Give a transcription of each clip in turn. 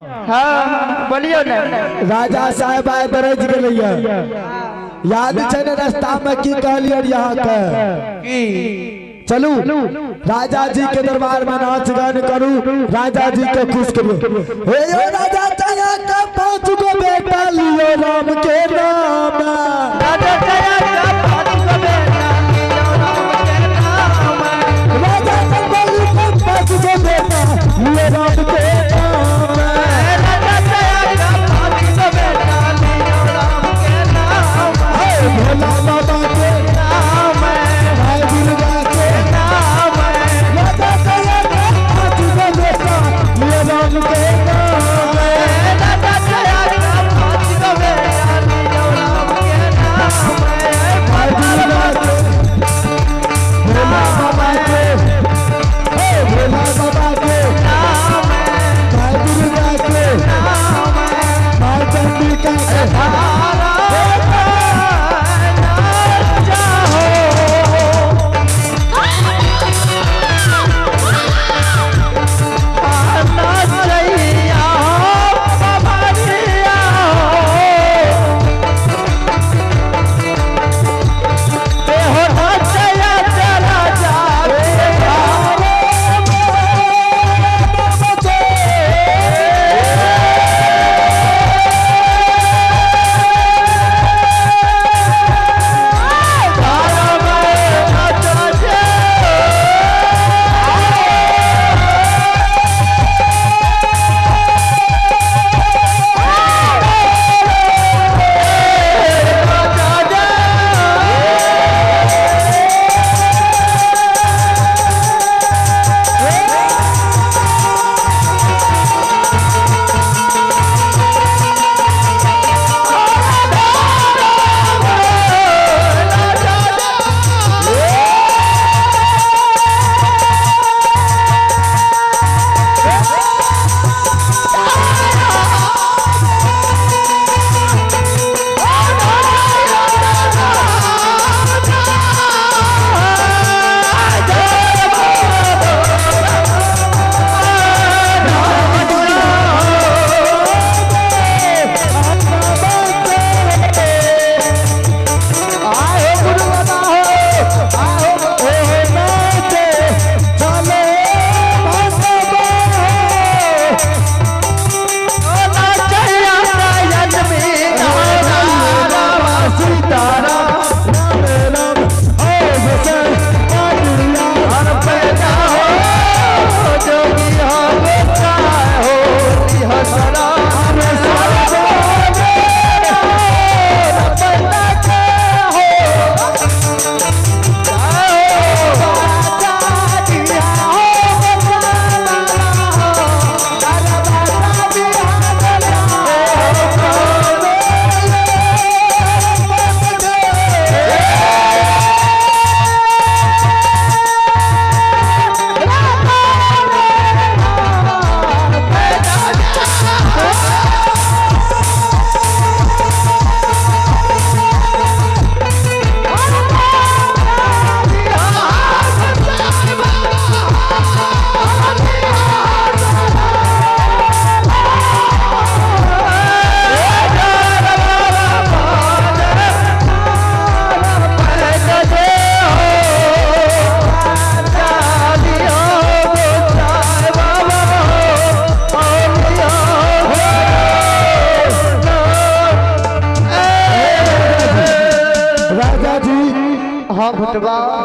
हाँ बोलियो ना। राजा साहब आए दरज गेलिए याद छे ने रास्ता में की कहलिए यहाँ के चलू राजा जी के दरबार में नाच गान करू राजा जी के खुश करू। हे यो राजा चाया का 5 गो बेटा लियो राम के नाम। राजा चाया का 5 गो बेटा लियो राम के नाम। राजा चंबली का 5 गो बेटा लियो राम के नाम। राजा चाया का 5 गो बेटा लियो राम के नाम। भोला बाबा के नाम भाई दुर्गा के नाम। राजा चाया का 5 गो बेटा लियो राम के नाम। राजा चाया का 5 गो बेटा लियो राम के नाम। भाई दुर्गा के भोला बाबा के भोला बाबा के नाम भाई दुर्गा के भाई चंडिका के धारा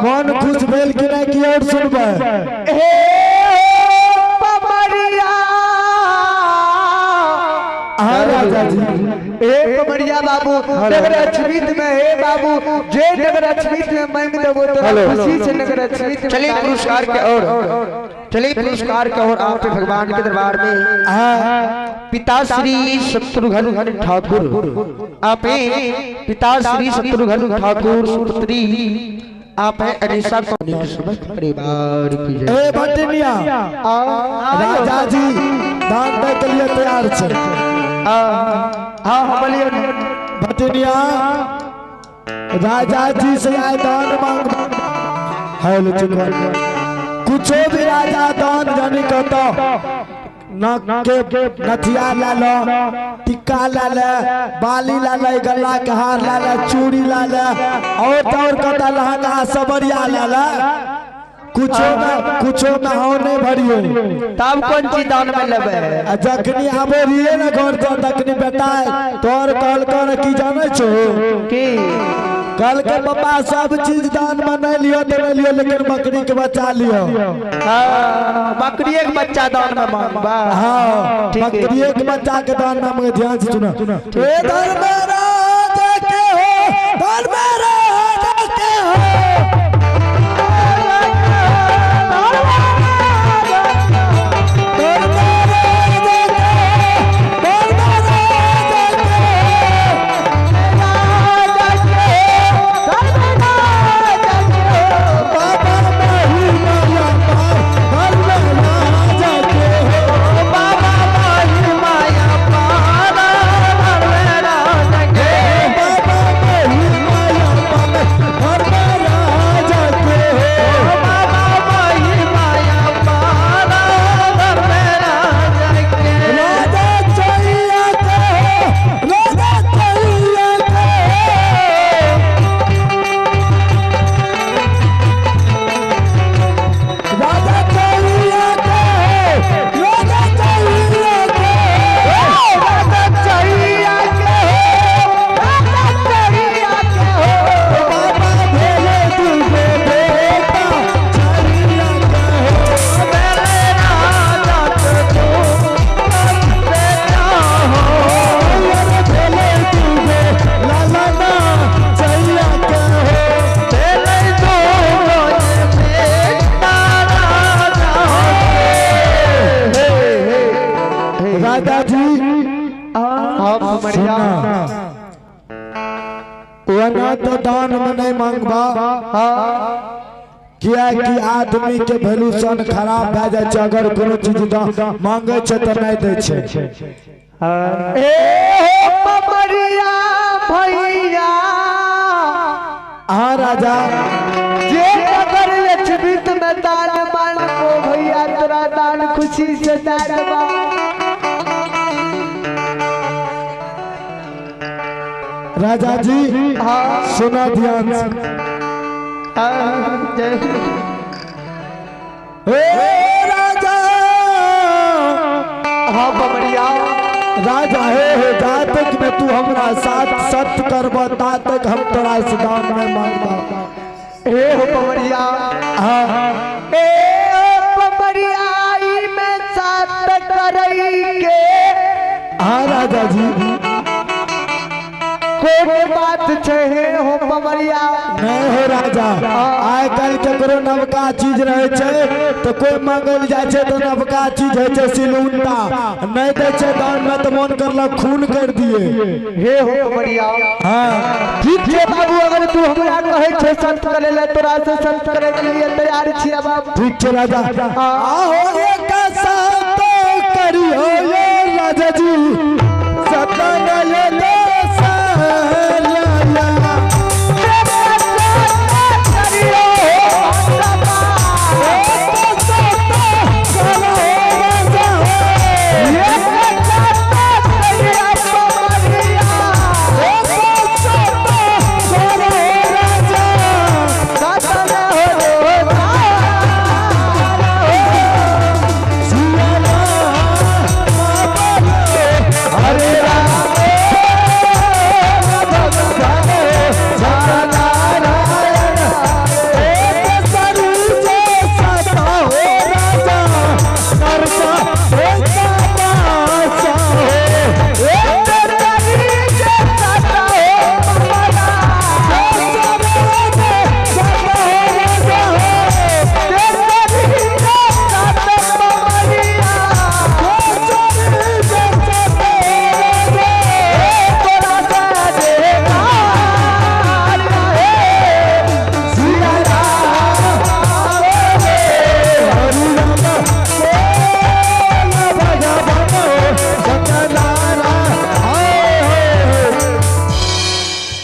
मन खुश भेल कि नहीं कि और सुनबे। हे पमरिया राजा जी हे पमरिया बाबू नगर अछमित में हे बाबू जे नगर अछमित में मैं देबो तो खुशी से नगर अछमित में। चलिए पुरस्कार के और चलिए पुरस्कार के और आप भगवान के दरबार में पिता श्री शत्रुघ्न ठाकुर आप पिता श्री शत्रुघ्न ठाकुर पुत्री आप है अनिशा परिवार की जय। ए भटनिया राजा जी दान दे के लिए तैयार छे। हाँ बोलिए भटनिया राजा जी से आए दान मांग हेलो चुकवा कुछो भी राजा दान जानी कहता नाक के नथिया ला लो, टिक्का ला ले, बाली ला ले, गला के हार ला ले, चूड़ी ला ले, और कता लहंगा सबरिया ला ले। कुछो में हो नहीं भरियो। तब कौन चीज दान में लेबे? जखनी आबे रिए ना घर तो तखनी बेटा तोर कल कर की जाने छो की कल के पापा सब चीज दान में नहीं लियो तो नहीं लियो, लेकिन बकरी के बच्चा लियो। बकरी के बच्चा दान में मांगबा? हाँ, बकरी के बच्चा के दान में मांगे। ध्यान से सुनो। ए धर्मराज के हो, धर्मराज के हो, तो दान में नहीं मांगबा। किया कि आदमी के वैल्यूशन खराब भए जाए छै, अगर कोनो चीज मांगे छै तो नहीं दे छै। ए हो पमरिया भैया, हाँ राजा, जे अगर लक्ष्मीत में दान मांगो भैया तोरा दान खुशी से दानबा। राजा जी हाँ सुना ध्यान से। राजा हाँ बमरिया राजा हे जहाँ तक में तू हमरा साथ सत्य करबा ता तक हम तोरा से दान में मांगबा। ए हो बमरिया, हाँ ए हो बमरिया ई में साथ करई के। हाँ राजा जी, कोई बात छे हो बमरिया नहीं हो राजा। आइ कल केकरो नवका चीज रहे छे तो कोई मांगल जाए छे तो नवका चीज है छे सिलुंटा, नहीं दे छे दान में तो मन करला खून कर दिए। हे हो बमरिया, हाँ ठीक छे बाबू, अगर तू हमरा कहे छे संत करे ले तोरा से संत करे के लिए तैयार छिया बाबू। ठीक छे राजा। आहो एक साथ करियो ये राजा जी, सतन ये देसा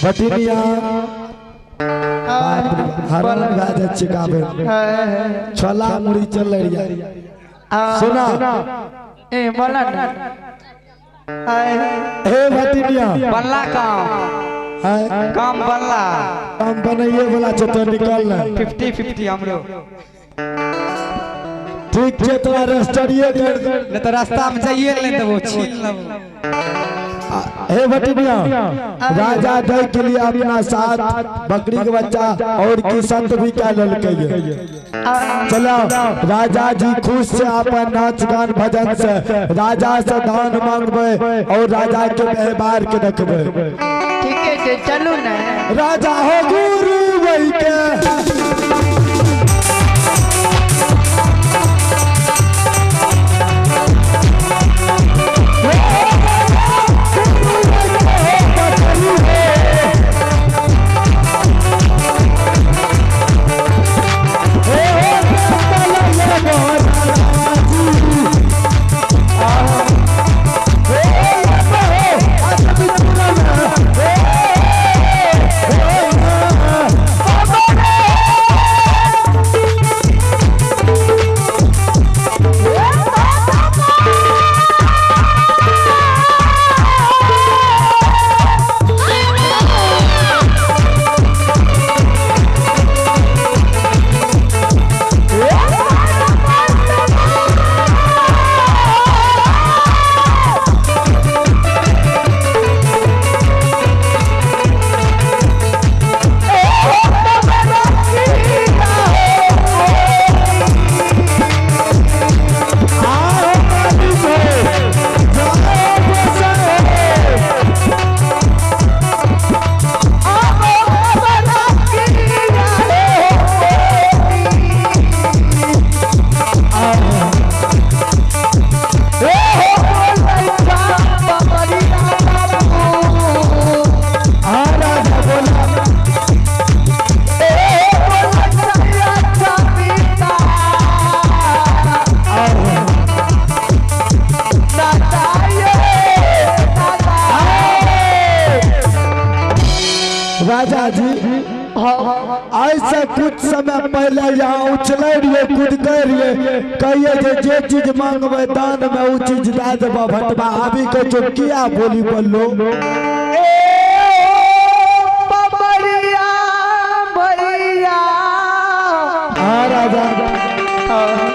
बटिनिया हरन गाज चिकाबे छोला मुड़ी चल रही। सुना ए बोला ना हे भटिनिया बल्ला काम बल्ला काम बनाइए वाला तो निकल 50-50 हमरो ठीक है तोरा रजिस्टरिए कर नहीं तो रास्ता में जाइए ले तो वो छीन लो हे भटिनिया राजा दे के लिए अपना साथ बकरी के बच्चा और किसान भी क्या ललके चलो राजा जी खुश से अपन नाच गान भजन से राजा से दान मांगबे और राजा के व्यवहार के रखबे ठीक है चलो ना राजा हो गुरु वही के राजा जी ऐसे कुछ समय पहले यहाँ उछले रहिए कूद रहिए कहिए जे चीज मांगबे दान में वो चीज दे देबा भटबा अभी को जो किया बोली बोलो भैया हाँ राजा